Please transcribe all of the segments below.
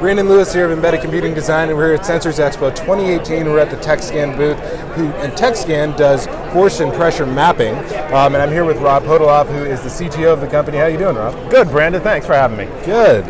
Brandon Lewis here of Embedded Computing Design, and we're here at Sensors Expo 2018. We're at the Tekscan booth, and Tekscan does force and pressure mapping. And I'm here with Rob Podoloff, who is the CTO of the company. How you doing, Rob? Good, Brandon. Thanks for having me. Good.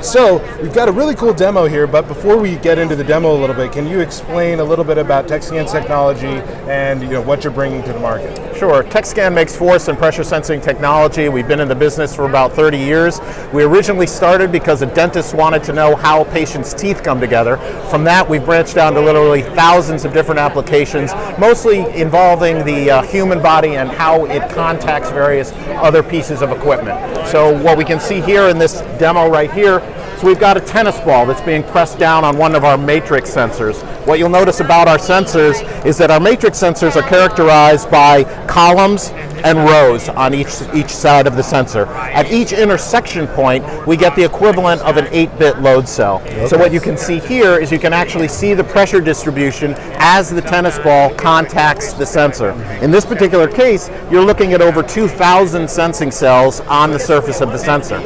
So we've got a really cool demo here, but before we get into the demo a little bit, can you explain a little bit about Tekscan's technology and what you're bringing to the market? Sure. Tekscan makes force and pressure sensing technology. We've been in the business for about 30 years. We originally started because a dentist wanted to know how a patient's teeth come together. From that, we've branched down to literally thousands of different applications, mostly involving the human body and how it contacts various other pieces of equipment. So what we can see here in this demo right here, so we've got a tennis ball that's being pressed down on one of our matrix sensors. What you'll notice about our sensors is that our matrix sensors are characterized by columns and rows on each side of the sensor. At each intersection point, we get the equivalent of an 8-bit load cell. Okay. So what you can see here is you can actually see the pressure distribution as the tennis ball contacts the sensor. In this particular case, you're looking at over 2,000 sensing cells on the surface of the sensor.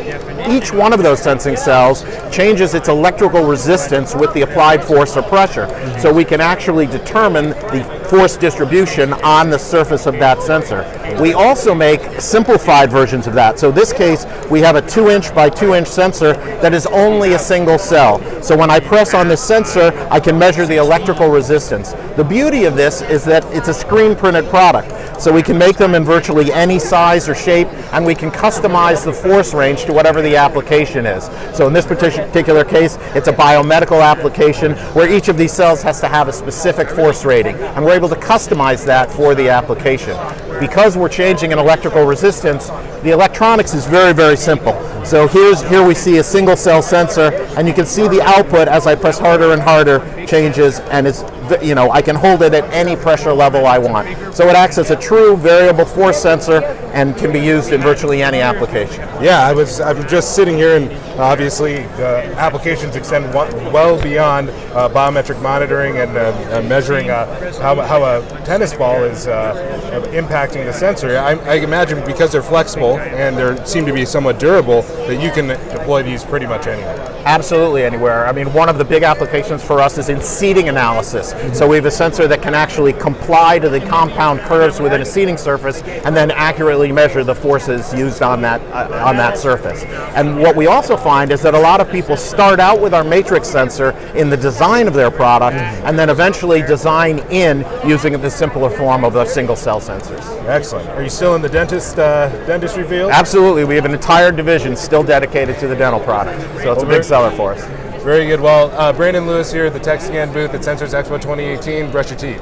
Each one of those sensing cells changes its electrical resistance with the applied force or pressure. So we can actually determine the force distribution on the surface of that sensor. We also make simplified versions of that. So in this case, we have a 2-inch by 2-inch sensor that is only a single cell. So when I press on this sensor, I can measure the electrical resistance. The beauty of this is that it's a screen printed product. So we can make them in virtually any size or shape, and we can customize the force range to whatever the application is. So in this particular case, it's a biomedical application where each of these cells has to have a specific force rating, and we're able to customize that for the application. Because we're changing an electrical resistance, the electronics is very, very simple. So here we see a single cell sensor, and you can see the output as I press harder and harder changes, and I can hold it at any pressure level I want. So it acts as a true variable force sensor and can be used in virtually any application. Yeah, I'm just sitting here, and obviously the applications extend well beyond biometric monitoring and measuring how a tennis ball is impacting the sensor. I imagine because they're flexible and they seem to be somewhat durable, that you can deploy these pretty much anywhere. Absolutely anywhere. I mean, one of the big applications for us is in seating analysis. So we have a sensor that can actually comply to the compound curves within a seating surface and then accurately measure the forces used on that surface. And what we also find is that a lot of people start out with our matrix sensor in the design of their product and then eventually design in using the simpler form of the single cell sensors. Excellent. Are you still in the dentistry field? Absolutely. We have an entire division still dedicated to the dental product. So it's a big seller for us. Very good. Well, Brandon Lewis here at the Tekscan booth at Sensors Expo 2018. Brush your teeth.